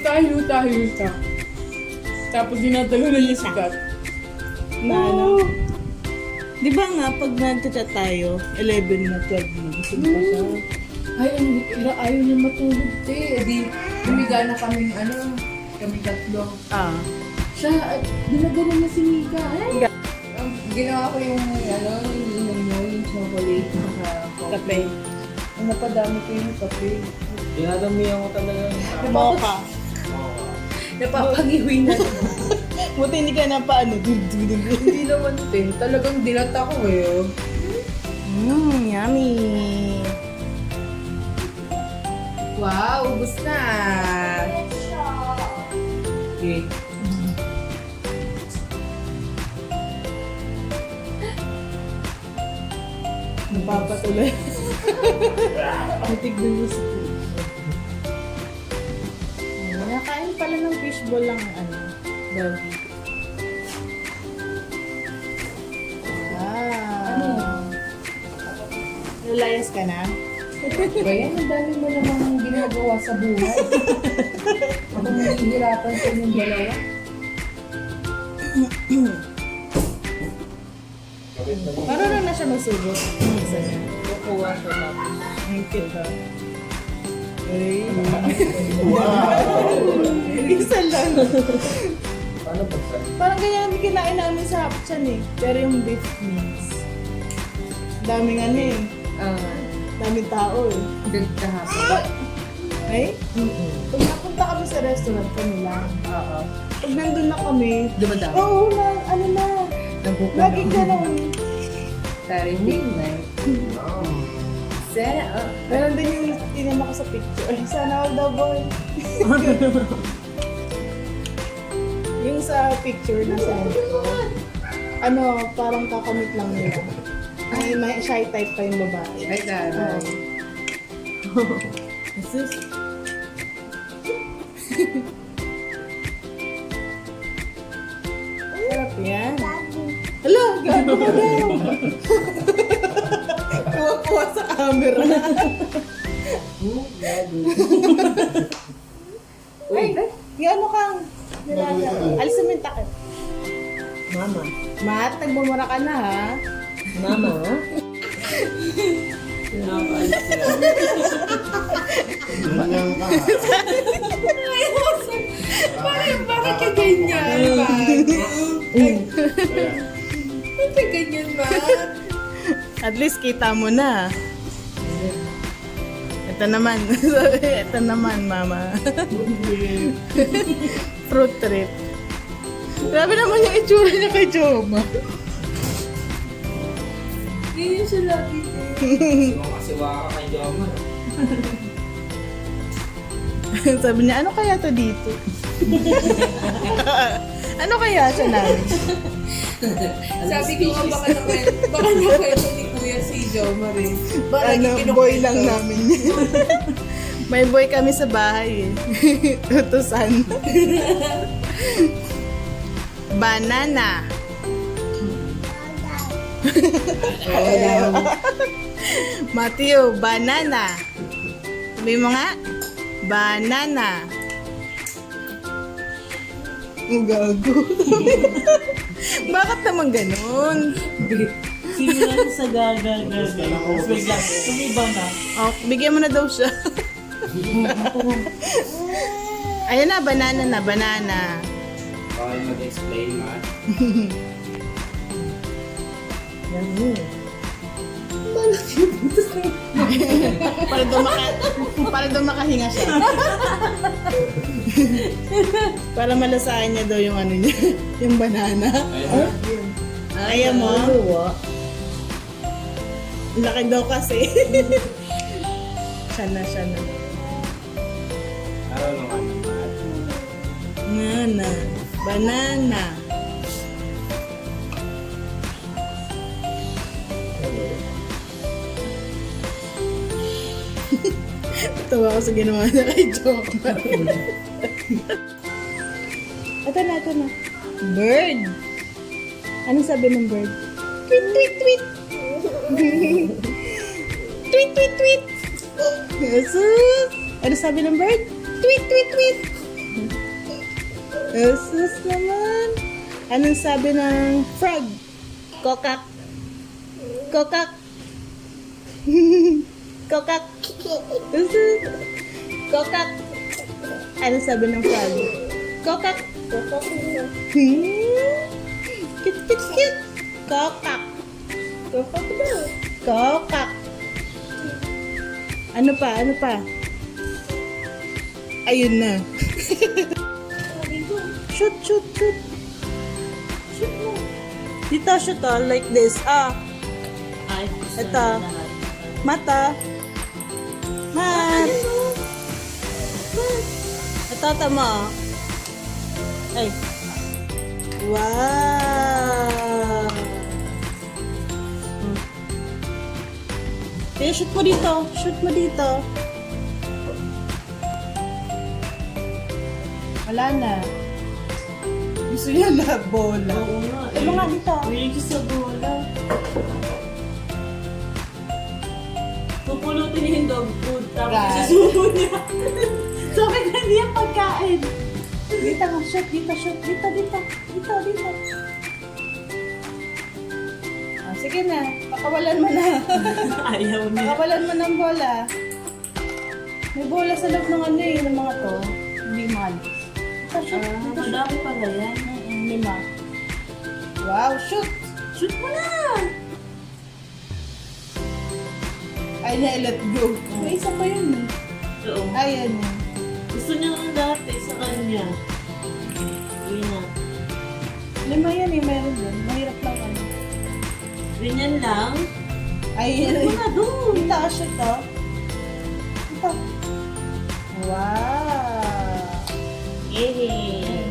tayo siya. Tapos dinadalo na niya si Kat. Na ano? Di ba nga, pag nag-chat tayo, 11 na 12 na, gusto mo pa siya? Ay, ayaw niya matulog, te. Di, humiga na kaming kaming tatlo. Ah. Siya, dinagano na si Mika. Ga- Ginawa ko yung, yung chocolate sa Kape. Napadami ko yung kape. Dinadamihan ko talaga. Mocha. Napapangiwi na. Buti hindi ka na paano. Hindi naman, te. Talagang dilata ko eh. Yummy. Wow, ubus na. Okay. Napapatuloy. Natignan mo si Kuya. Nakain pala ng fishball lang doggy. Wow. Relayas ka na? Kaya ang dami mo namang ginagawa sa buhay. Ako nahihirapan sa inyong dalawa. Paano lang na siya masubot? Isa niya. Kukuha siya tapos. Ang cute ha. Ay. Wow! Isa lang. Paano pagsan? Parang ganyan ang kinain namin sa hapchan eh. Pero yung beef mix. Daming daming tao eh. Ganda hapon. Ay? Pag napunta kami sa restaurant kami lang. Oo. Pag nandun na kami, Dumadami. oo na, laging ganun. Tarinig na. Sana, Meron din yung tinama ko sa picture. Ay, sana all the boy. Yung sa picture na sa parang kakamit lang nila. Ay, may shy type pa yung babae. ay taray. Sus. Sarap yan. Hala, gago ka daw. Kuha-kuha sa camera. Ay, gano'n kang nilaga. Alisin mo yung takip. Mama. Mat, nagmumura ka na ha. Mama? Pinapaalis niya. Bakit ka ganyan, Bakit ka ganyan, At least kita mo na. Ito naman. Ito naman, mama. Fruit trip. Grabe naman yung itsura niya kay Joma. Ganyan siya lagi, Kasiwa ka kay Joma. Sabi niya, ano kaya to dito? Ano kaya siya namin? Sabi ko nga, baka nakwento ni Kuya si Joma rin. Baka Boy lang namin yun. May boy kami sa bahay eh. Utusan. Banana. Matthew, banana. Sabi mo nga, banana. Ang gago. Bakit naman ganun? Simula sa gaga. Tapos biglang, tumiba na. Oh, bigyan mo na daw siya. Ayan na, banana. Bawal mag-explain, ma. Para daw makahinga siya. Para malasahan niya daw yung niya, yung banana. Ayaw mo? Laki daw kasi. Siya na. Araw ng Banana. Tawa ko sa ginawa niya kay Joma. Ito na. Bird. Anong sabi ng bird? Tweet, tweet, tweet. Tweet, tweet, tweet. Jesus. Ano sabi ng bird? Tweet, tweet, tweet. Jesus naman. Anong sabi ng frog? Kokak. Kokak. Kokak. Jesus. Kokak. Anong sabi ng frog? Kokak. Kokak. Cute, cute, cute. Kokak. Kokak daw. Kokak. Ano pa? Ano pa? Ayun na. Shoot, shoot, shoot. Shoot mo. Dito, shoot oh, like this. Ah. Ito. Mata. Mat. Ito, tama. Ay. Wow. Kaya shoot mo dito. Shoot mo dito. Wala na. Gusto niya na bola. Oo nga. Ano nga dito? Willing sa bola. Pupulutin niya yung dog food. Tapos Right. susubo niya. So, kaya hindi yung pagkain. Dito ka, shoot. Dito, shoot. Dito, dito. Dito, dito. Ah, sige na. Pakawalan mo na. Ayaw niya. Pakawalan mo ng bola. May bola sa loob ng ano eh, ng mga to. Hindi mahal. Dito, shoot. Dito, shoot. Madami pala yan. Lima. Wow, shoot! Shoot mo na! Ay na, let go. May isa pa yun eh. Oo. Ayan. Gusto niya nga dati sa kanya. Uwi na. Lima yan eh, meron doon. Mahirap lang ano. Ganyan lang. Ay, Shoot mo na doon. dito, shoot oh. Dito. Wow! Yay!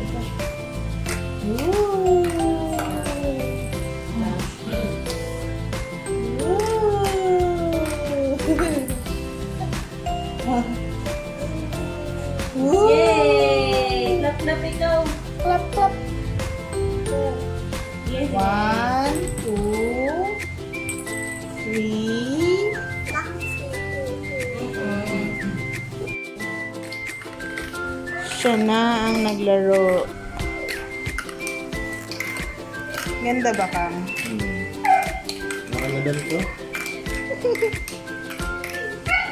Ooh! Ooh! Yay! Lap-lap ikaw. Clap, clap. Yay! 1, 2, 3. Siya na ang naglaro. Ganda ba kang? Nakaladal ko.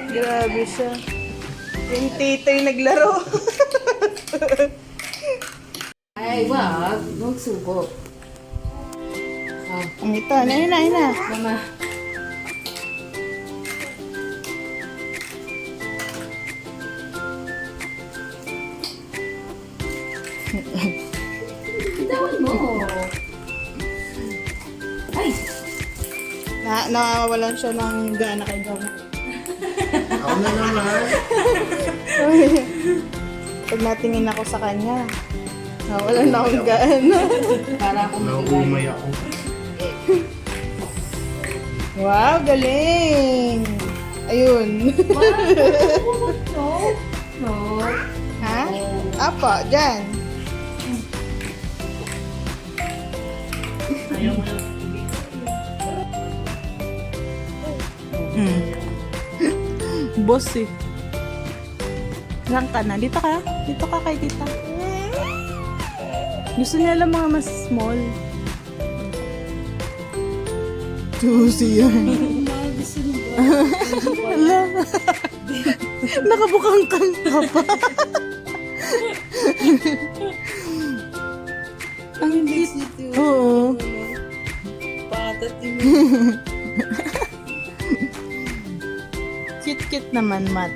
Grabe siya. Yung tito'y naglaro. Ay, wag. Huwag suko. Ah, Ang ito, na. mama. Bitawan mo. Ay! Nakawalan siya ng gana kay Gama. Ako na naman. Pag natingin ako sa kanya, nawalan na akong gana. Para akong Nauumay ako. Wow, galing! Ayun. No. No. Ha? Apo, dyan. Ayaw mo lang. Boss eh. Saan ka na? Dito ka? Dito ka kay tita. Gusto niya lang mga mas small. Juicy yan. Hala. Nakabukang kang ka pa. Ang liit. Oo. Patatin Cute-cute naman, Mat.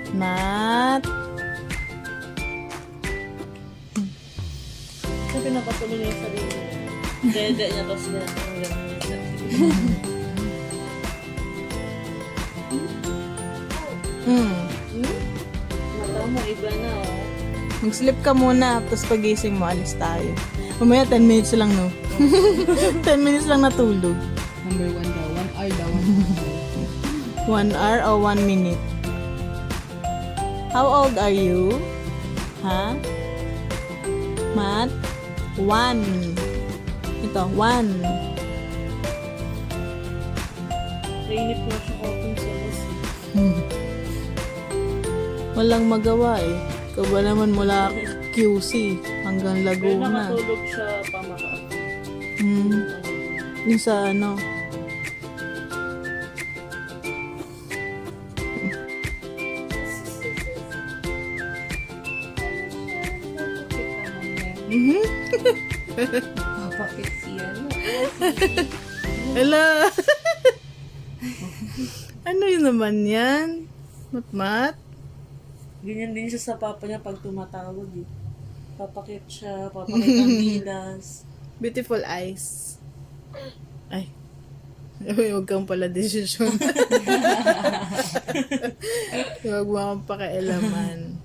Kasi pinapatuloy niya yung sarili niya. Dede niya tapos ginatanggal niya yung sarili. Mata mo, iba na oh. Mag-sleep ka muna, tapos pagising mo, alis tayo. Mamaya 10 minutes lang, no? 10 minutes lang natulog. Number 1 daw. 1 hour daw. 1 hour or 1 minute? How old are you? Ha? Mat? 1. Ito, 1. Nainip na siya kapag sa bus. Walang magawa eh. Ikaw ba naman mula QC hanggang Pero Laguna. nakatulog siya pamakaan. Hmm. Yung sa ano. Mhm. Papakit siya. Hello. Ano yun naman yan? Matmat? Ganyan din siya sa papa niya pag tumatawag eh. Papakit siya, papakit ang gilas. Beautiful eyes. Ay. Uy, huwag kang pala desisyon. Huwag mo akong pakialaman.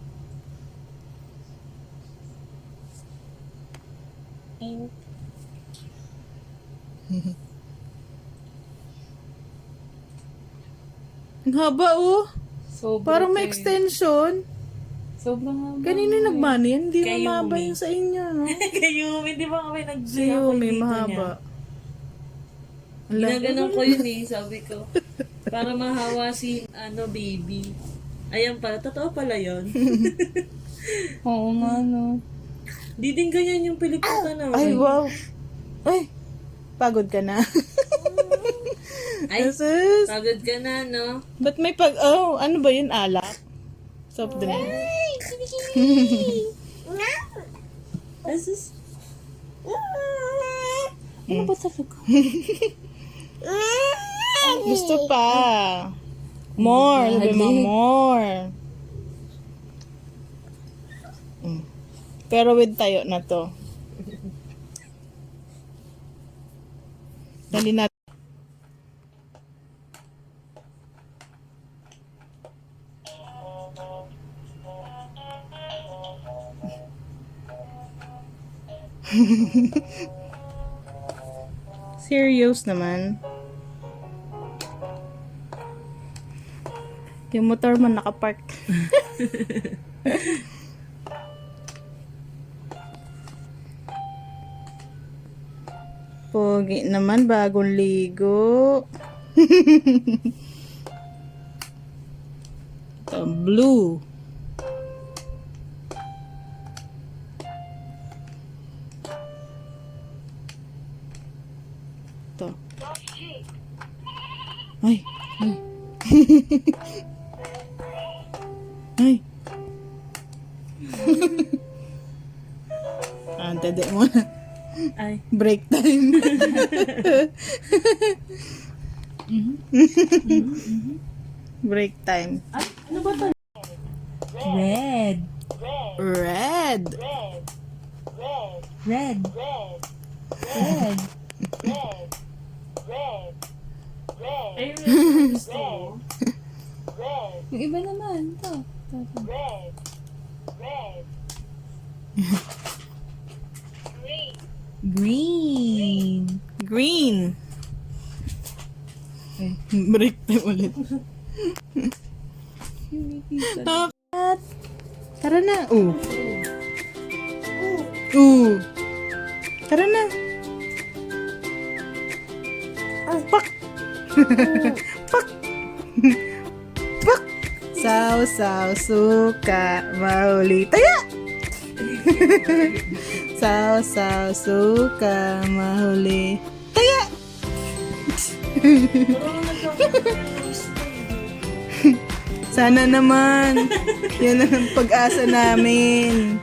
Ang haba oh. Sobrang Parang may extension. Sobrang haba. Kanino yung nagmano yan? Hindi Kay mo mahaba Yumi. yung sa inyo, no? Kayo, hindi ba kami Sa nag-say iyo, ako may dito mahaba. niya? Ginaganon ko yun eh, sabi ko. Para mahawa si, baby. Ayan pala, totoo pala yun. Oo nga, no. Di din ganyan yung pelikula na. Ay, wow. Ay, pagod ka na. Ay, Jesus. pagod ka na, no? Ba't may ano ba yun? Alak? Soft drink. Jesus. Ano ba talaga? Gusto pa. More. Sabi mo, more. Pero with tayo na to. Dali natin. Serious naman. Yung motor mo nakapark. Pogi naman, bagong ligo. Ito, blue. Ito. Ay. Ay. Ay. Dede mo na. Ay. Break time. Break time. Ay, ano ba to? Red. Red. Red. Red. Ay, red gusto mo. Yung iba naman. Ito. Green. Green. Break time ulit. Takat. Tara na. Tara na. Pak. Pak. Pak. Saw, suka, mahuli. Taya! Saw, suka, mahuli. Taya! Sana naman. Yan ang pag-asa namin.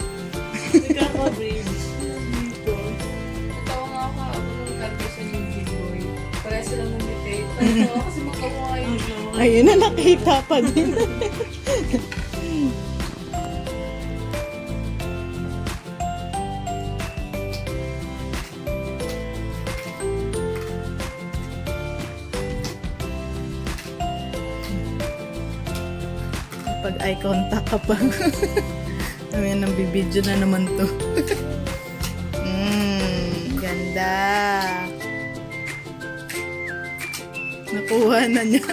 Nagkaka-bridge. Dito. Natawa nga ako nung kanto sa New Big Boy. Parehas silang mumitate. Natawa kasi magkawa yun. Ayun na, nakita pa din. Pag eye contact ka pa. Ayan, nambibidyo na naman to. Ganda. Nakuha na niya.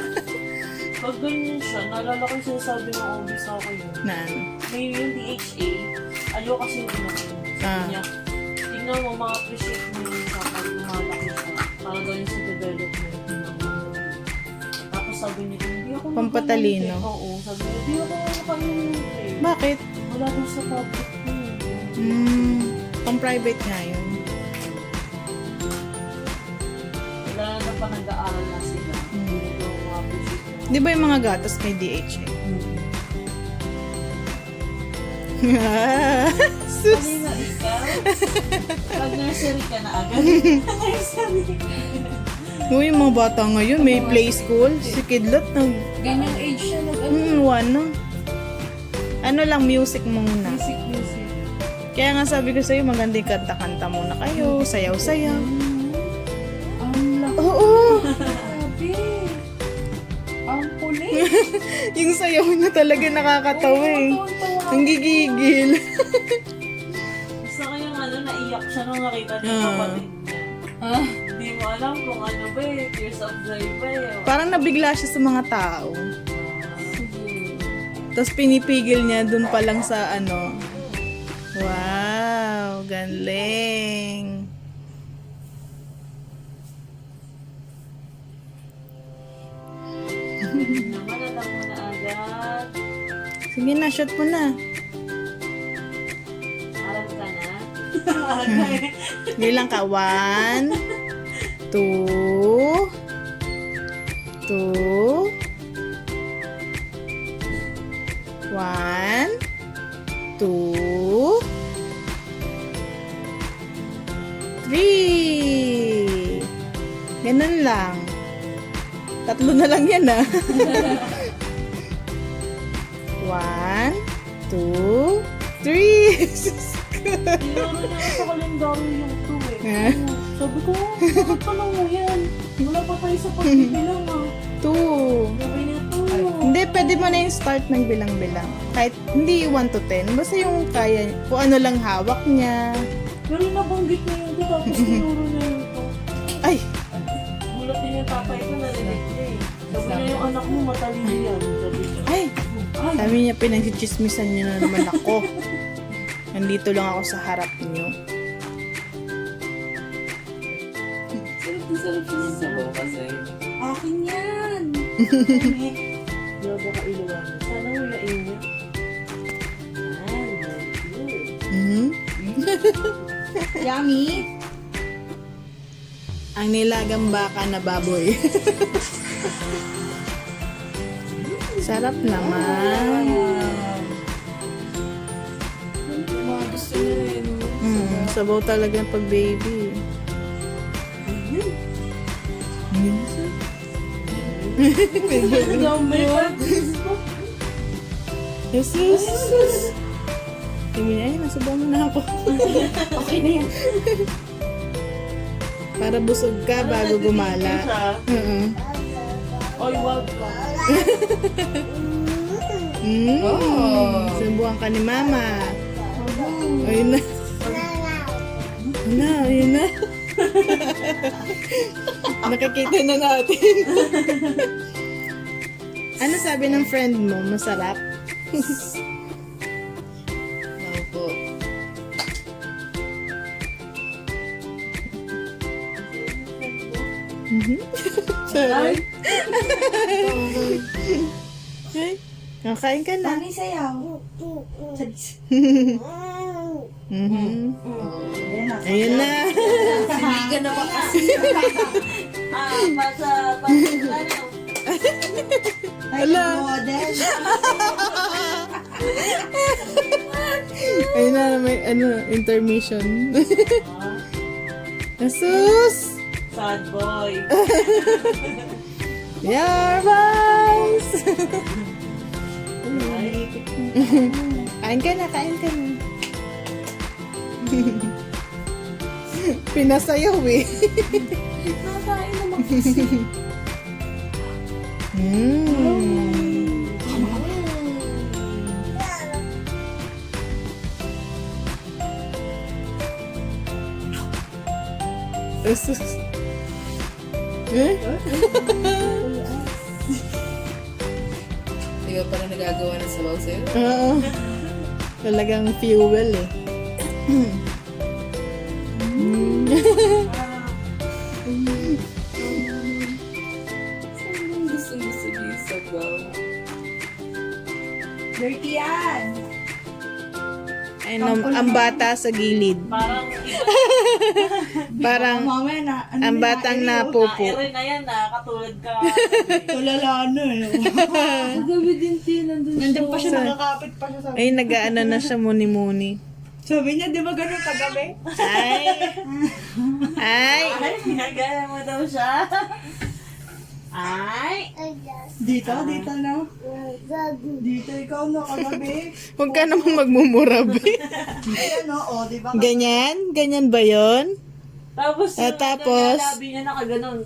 Pag ganyan siya, naalala ko yung sinasabi ng OB sa akin yun. Na ano? May yung DHA, ayaw kasi yung ina ko. Sabi niya, tingnan mo, ma-appreciate mo yung kapag lumalaki siya. Para daw yung sa development ng mga. Tapos sabi niya, hindi ako Pampatalino. Oo, sabi niya, hindi ako nakalimutin. Bakit? Wala din sa public mo. Pang private nga yun. Wala na pa nag-aaral na sila. Hindi ko ma-appreciate yun. Di ba yung mga gatas may DHA? Sus! Kanina ikaw? Pag-nursery ka na agad. Nursery. Uy, yung mga bata ngayon, may play school. Si Kidlat, Ganyang age siya ano? Ano lang, music muna. music. Kaya nga sabi ko sa'yo, maganda yung kanta-kanta muna kayo, sayaw-sayaw. Ang laki. Oo! Grabe. Ang kulit. Yung sayaw na talaga nakakatawa eh. Ang gigigil. Gusto ko yung naiyak siya nung nakita niya yung kapatid niya. Ah, Hindi mo alam kung ano ba eh, tears of joy ba eh. Parang nabigla siya sa mga tao. Tapos pinipigil niya dun pa lang sa ano. Wow, galing. Naman, alam mo na agad. Sige na, shot mo na. Alam ka na. Bilang ka. 1, 2, 2, 1, 2, 3. Ganun lang. 3 na lang yan ah. 1, 2, 3. Tinuro niya sa kalendaryo yung 2 eh. Sabi ko, bakit pa lang mo yan? Wala pa tayo sa pagbibilang ah. 2. Sabi niya 2. Hindi, pwede mo na yung start ng bilang-bilang. Kahit hindi 1 to 10. Basta yung kaya, kung ano lang hawak niya. Pero nabanggit niya yung 2 tapos tinuro niya yung 2. Ay! Gulat din yung tatay ko, narinig niya eh. Sabi niya yung anak mo matalino yan. Sabi niya. Ay! Sabi niya, pinagchichismisan niyo na naman ako. Nandito lang ako sa harap niyo. sarap siya sa sabaw kasi. Akin yan. Grabe ka iluwan. Sana hulain niya. Yan, very good. Yummy. Ang nilagang baka na baboy. Sarap naman. Mga gusto niya rin. Sabaw talaga pag baby. Jesus! Sige, ay, nasabaw mo na ako. Okay na yan. Para busog ka bago gumala. Oy, wag ka. Subuhan ka ni mama. Ayun na. Ayun na. Nakikita na natin. Ano sabi ng friend mo? Masarap? Opo. Sarap. Ay, kakain ka na. Mami sayaw. Ayun na. Siligan naman kasi. Pasa, ano? Ala. Model. Ayun na, may intermission. Asus! Sad boy. Yarbans! Ay, Kain ka na, kain ka na. Pinasayaw eh. Nakain naman kasi. Asus. Eh? Hindi ka pala nagagawa ng sabaw sa'yo? Oo. Talagang fuel eh. Gusto niyo yung sabaw. Dirty yan. Ayun, ang bata sa gilid. Parang iba Parang Mamaya na, ano ang na, batang Ariel? na na pupo. ere na yan katulad ka. Tulala na eh. Kagabi din din, nandun Nandiyan pa siya, nakakapit pa siya sa... Ay, nag-aano na siya muni-muni. Sabi niya, di ba ganun kagabi? Ay! Ay! Ay, ginagaya mo daw siya. Ay! Dito na. Dito ikaw na kagabi. Huwag ka namang magmumurabi. Ayan o, di ba? Ganyan? Ganyan ba yon? Tapos yung tapos? labi niya nakaganon.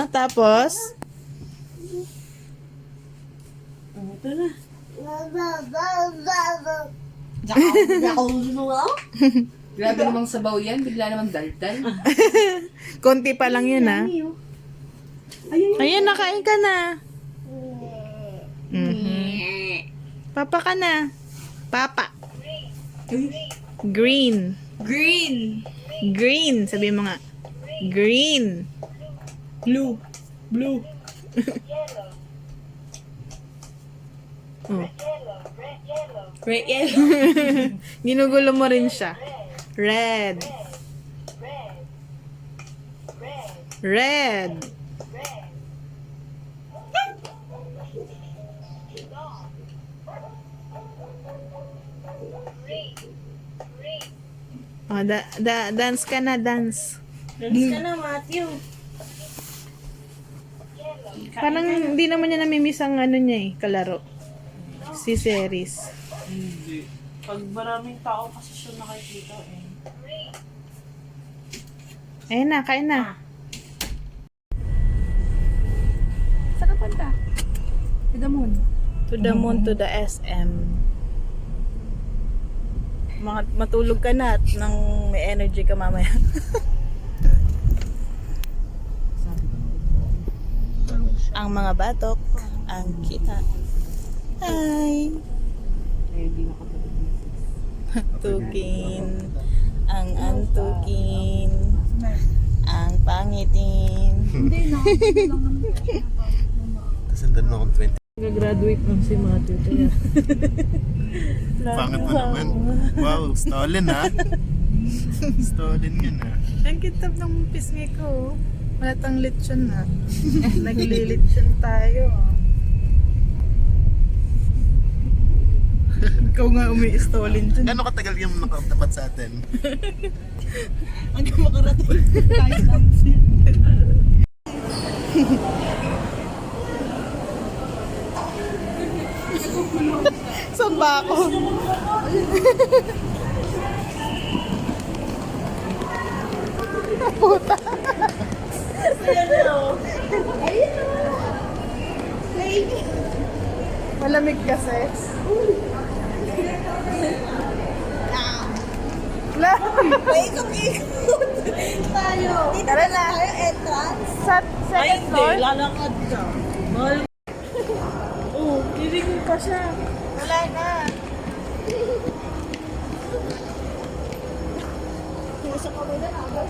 Tapos? Ito na. Grabe namang sabaw yan, bigla namang daldal. Konti pa lang yun, ha? Ayan, nakain ka na. Papa ka na. Papa. Green. Green. Green. Sabi mo nga. Green. Blue. Blue. Oh. Red, yellow. Ginugulo mo rin siya. Red. Red. Oh, dance ka na, dance. Dance ka na, Matthew. Parang hindi naman niya namimiss ang ano niya eh, kalaro. Si Ceres. Hindi. Pag maraming tao kasi siya nakikita eh. Ayun na, kain na. Saan ka punta? To the moon. To the moon, to the SM. Matulog ka na at nang may energy ka mamaya. Ang mga batok, ang kita. Hi! Tukin. Ang antukin. Ang pangitin. Tapos nandun mo akong 20. Nag-graduate ng si Matthew. Kaya. Pangit mo naman. Wow, stolen ha? Stolen yun ha? Ang kitab ng pisngi ko. Malatang lechon na. Naglilitsyon tayo. Ikaw nga umi-stolin dyan. Gano'ng katagal yung nakatapat sa atin? Hanggang makarating tayo lang. Saan ba ako? Puta. Malamig kasi. La. Paikot-ikot tayo. Dito na tayo entrance. Sa Ay, second hindi. floor? Lalakad ka. Mahal. Oh, titigil pa siya. Wala na. Sa kabila na agad.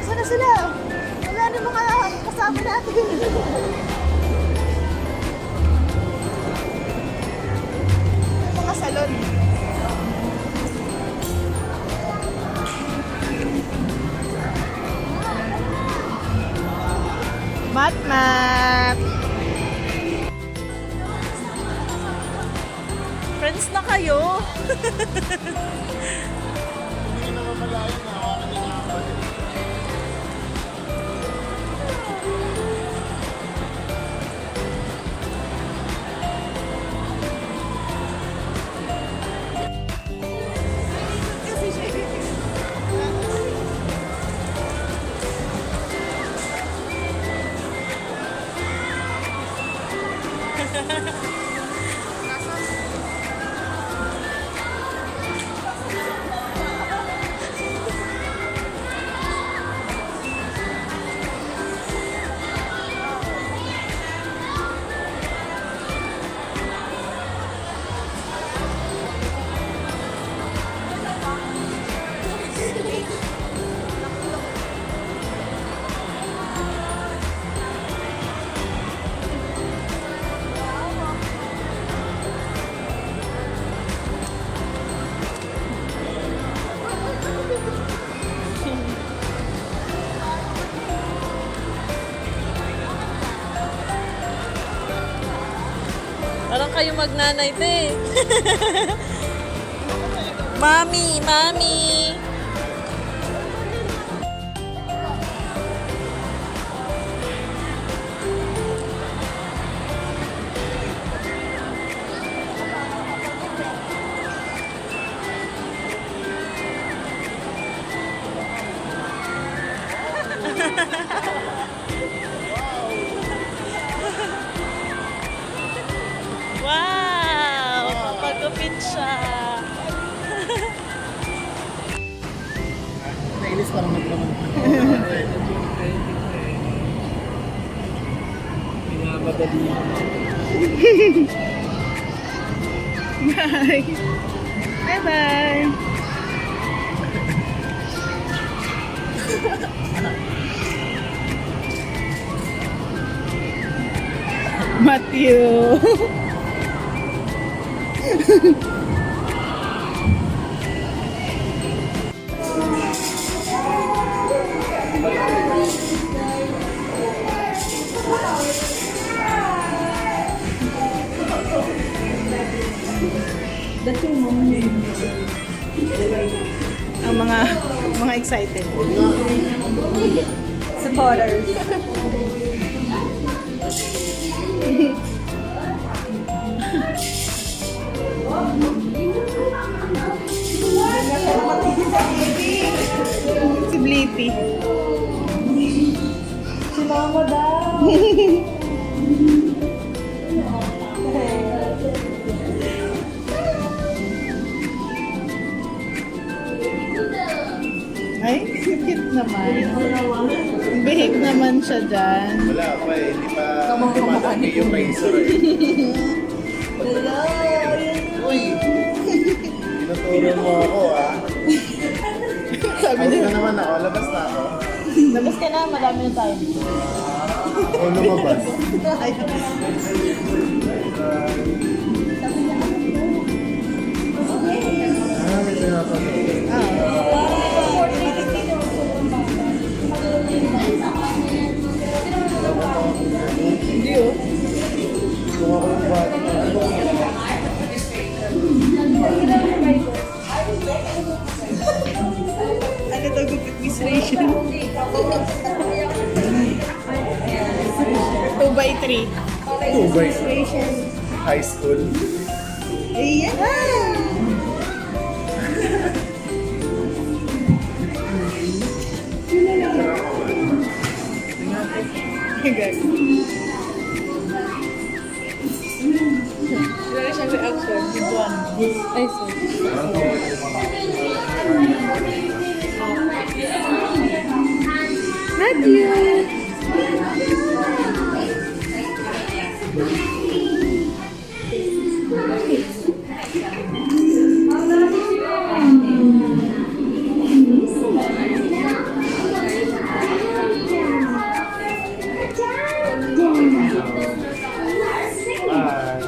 Saan na sila? Wala na mga kasama natin. May mga salon. Mat-mat! Friends na kayo? Hindi na mamalayan na hawakan niya yung kapatid. kayo magnanay, te. Mami, mami. Wow! Papagupit siya. Nainis parang naglaman. Pinamadali. Bye! Bye-bye! Matthew! Ang mga excited. Supporters. Si Blippi. Si Mama daw. Ay, cute naman. Behave naman siya dyan. Wala pa eh. Hindi pa dumadami yung razor eh. Uy! Tinuturo mo ako ah. Sabi Ayos niya, na naman ako. Labas na ako. labas ka na, madami na tayo dito. O lumabas. Ay, Ah, may pinapanood. hindi oh. Kung ako yung bata. Ano to, gupit Miss Rachel? 2x3. 2 by high school. Ayan! Wala siyang reaction. Buwan. Ay, sorry. Bye.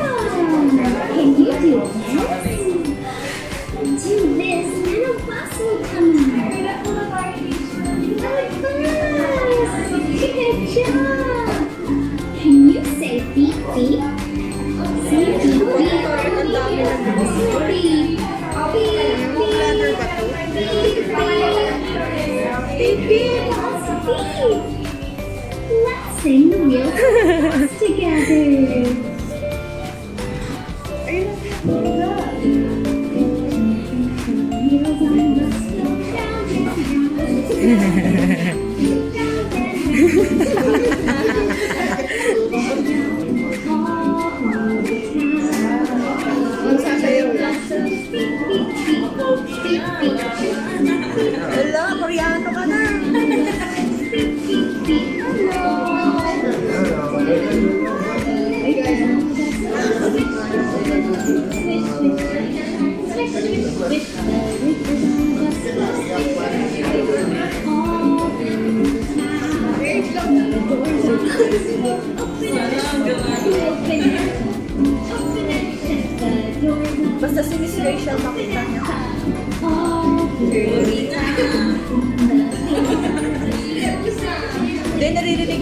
Can you do this? Do this menopause coming. Good job. Can you say beep beep? Say beep beep. Beep beep. Beep beep. Beep beep. Let's sing the wheels together. Hello, koreano ka na. Open it, shut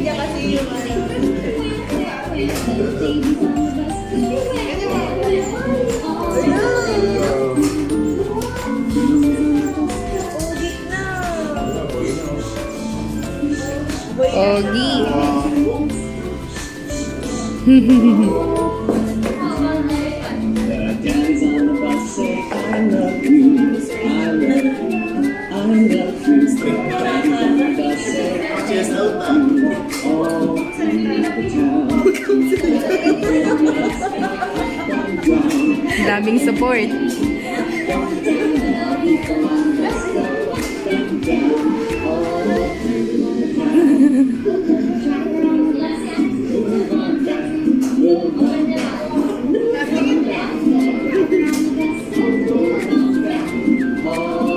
niya kasi yung ano. Ugit na. Ogi. Cheers out na. Daming support.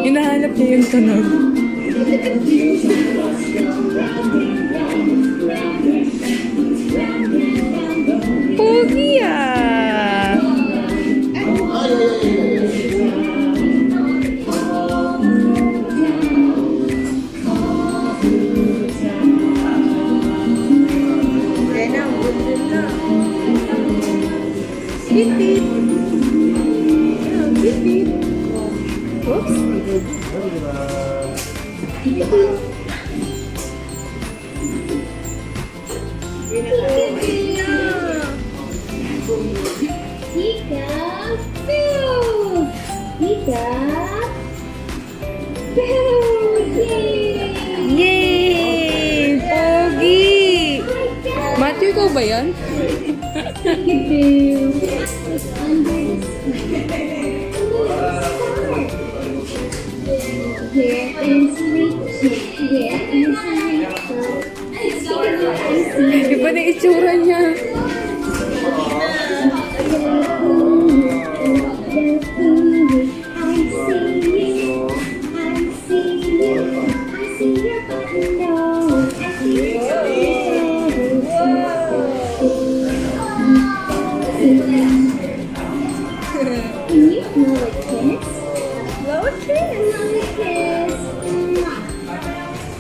Hinahanap niya yung tunog. Pogi ah! Kaya na, buldun na. Bip-bip. Bip-bip. Oops. Peek-a-boo! Peek-a-boo! Yay! Yay! Pogi! Matthew, ikaw ba yan? Peek-a-boo! Where is Rachel? Where is Rachel? Iba na itsura niya.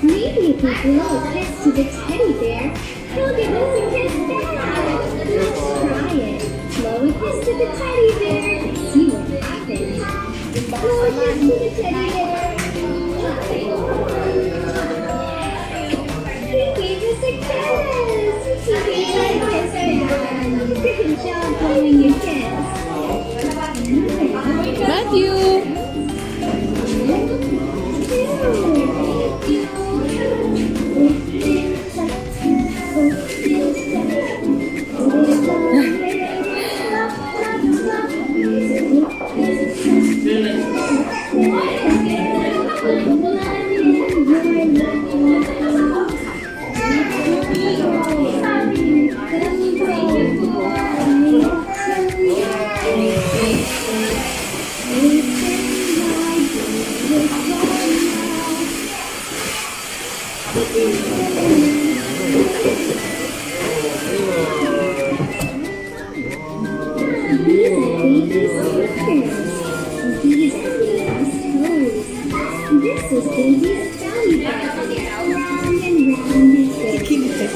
Maybe if we blow a kiss to the teddy bear, he'll give us a kiss back. Let's try it. Blow a kiss to the teddy bear. See what happens. Blow a kiss to the teddy bear. He gave us a kiss. He gave us a kiss back. Good job blowing your kiss. Matthew! This is baby's belly button. Round and round it goes.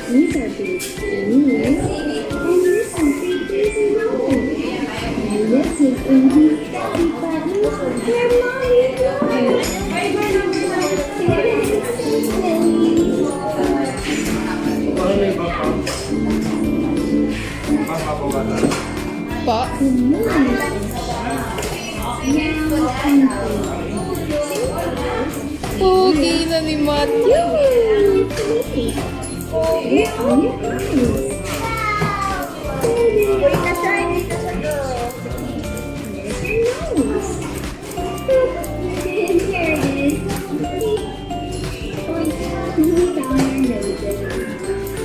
These are baby's knees. And this is baby's nose. And this is baby's belly button. Where mommy goes. Pa? Pogi na ni Matthew! Wait na siya, hindi na siya go.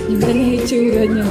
Iba na itsura niya.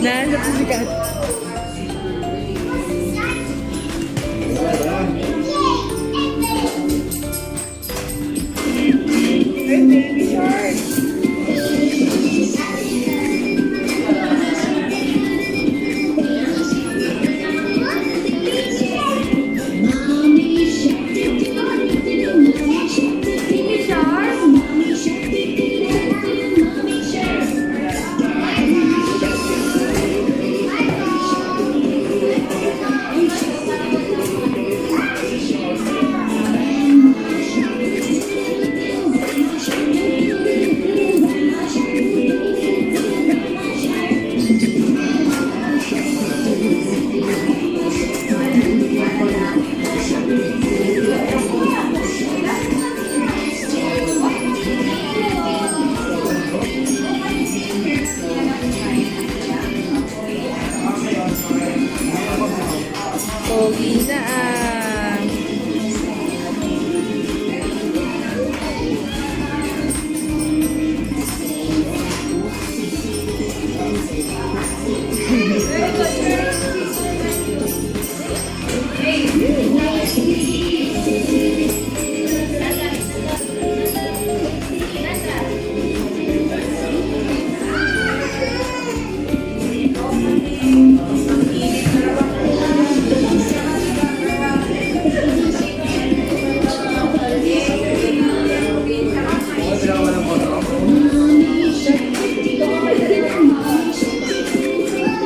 Nahanap si Kat. Hey, baby shark! Pogi na ah.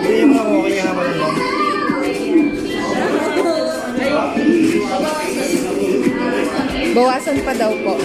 Hindi mo okay nga naman lang. Bawasan pa daw po.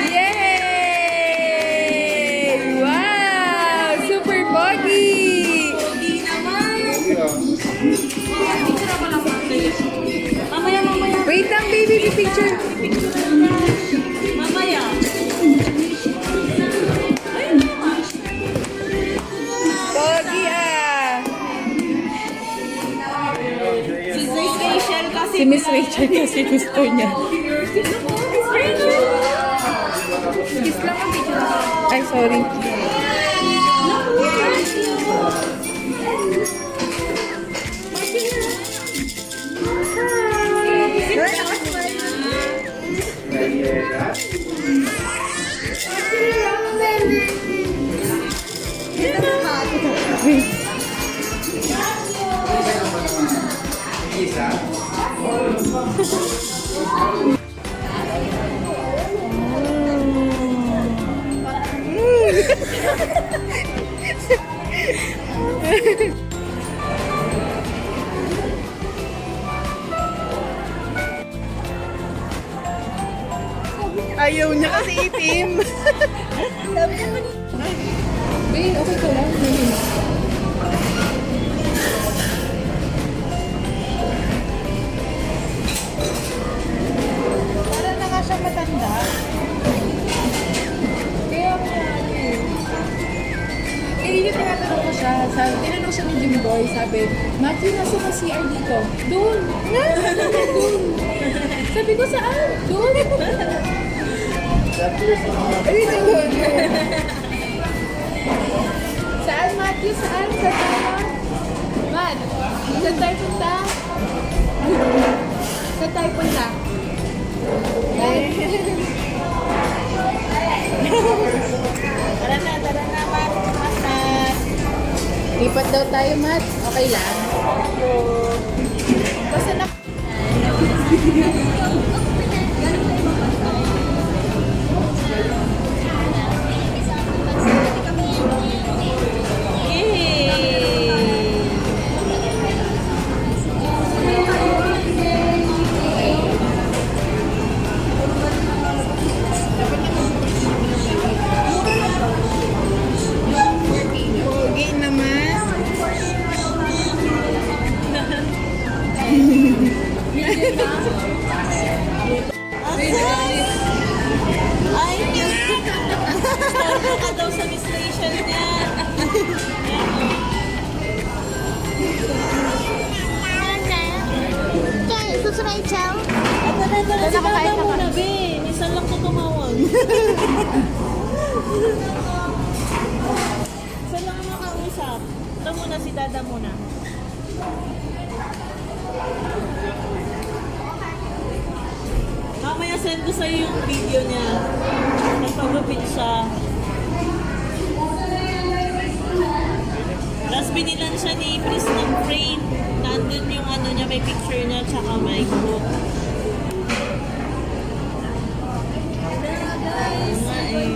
Yay! Wow! Super pogi! Mamaya. Wait lang, baby, may picture. Mamaya. Pogi ah! Si Miss Rachel kasi. Si Miss Rachel kasi gusto niya. Ay, sorry. Ayaw niya kasi itim. Babe, okay ka lang. Para na nga siya matanda. Kaya nga eh. Kanina tinatanong ko siya. Tinanong siya ni Jimboy. Sabi, Matthew, nasa ka CR dito? Doon. Doon. Sabi ko, saan? Doon. Ay, doon. Saan, Matthew? Saan? Saan tayo? Matt, saan tayo punta? Saan tayo punta? Tara na, Matt. Lipat daw tayo, Matt. Okay lang. Basta na. Pogi naman. Ay, cute! Starbo ka daw sa Miss Rachel niya. Susunod Rachel. Wala si Dada muna, be. Minsan lang ko tumawag. Saan lang makausap? Ito muna, si Dada muna. Mamaya send ko sa'yo yung video niya. Nagpagupit siya. Tapos binilan siya ni Pris ng frame. Nandun yung ano niya, may picture niya, tsaka may book. Nga eh.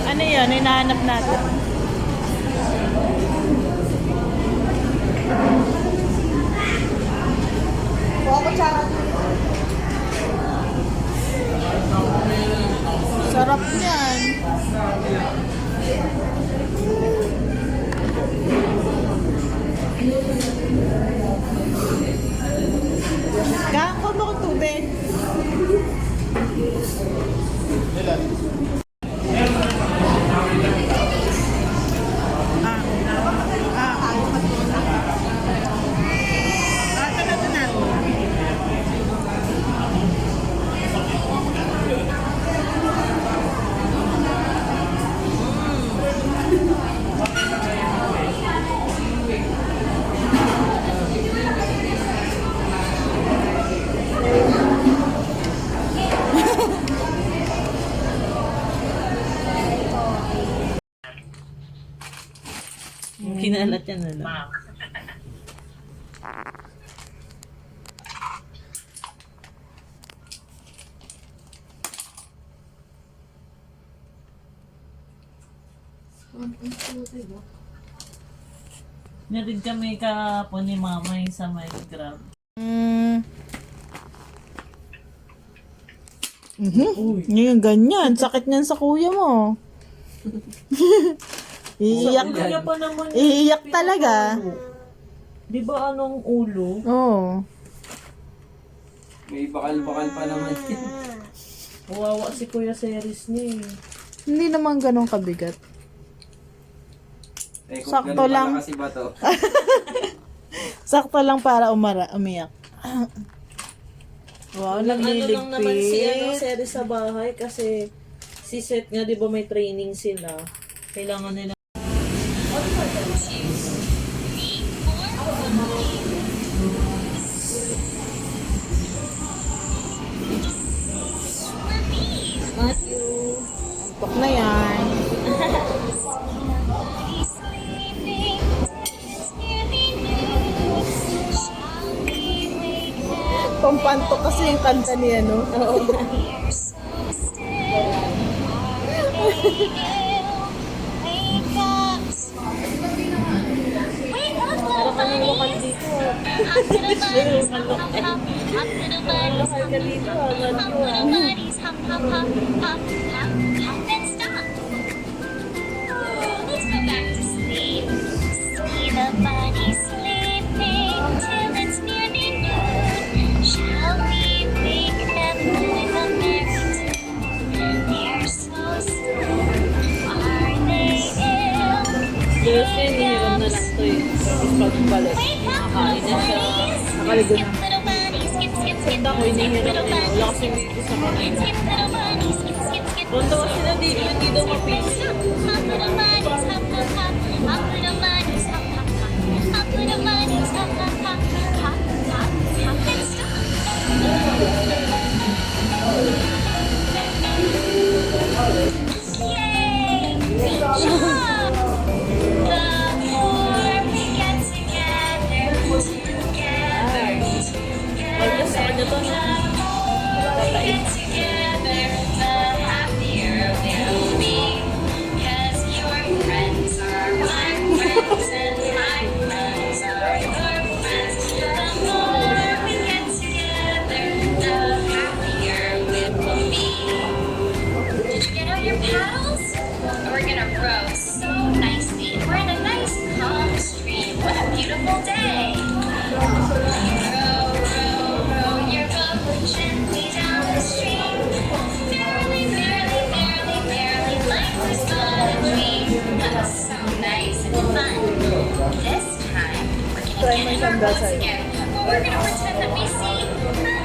Ano yun? Hinahanap natin. Sarap niyan. Kako mo kong tubig. Kinalat yan na lang. Narid kami kahapon ni Mama yung sa may grab. Ngayon ganyan. Sakit niyan sa kuya mo. Iiyak. Kaya pa naman yung Iiyak talaga. Di ba anong ulo? Oo. May bakal-bakal pa naman. Kawawa si Kuya Series niya eh. Hindi naman ganun kabigat. Eh, kung Sakto ganun lang. pala kasi ba to? Sakto lang para umiyak. Wow, Ano lang naman si nagliligpit. Series sa bahay kasi si Seth nga di ba may training sila. Kailangan nila. Matthew. Tok na yan. Pampanto kasi yung kanta niya, no? Oo. Para kaming lokal dito. Lokal ka dito. Matthew. Yes, hinihiram na lang to eh. Tapos pagbalik, nakakain na siya. Nakaligo na. Sanda ko, hinihiram nila. Wala kasi dito sa kanila. Puntawa sila dito, hindi daw mapili. on your paddles? We're gonna row so nicely. We're in a nice calm stream. What a beautiful day. Row, row, row your boat gently down the stream. Merrily, merrily, merrily, merrily, life is but a dream. That was so nice and fun. This time, we're gonna get in our boats again. But we're gonna pretend that we see a crocodile.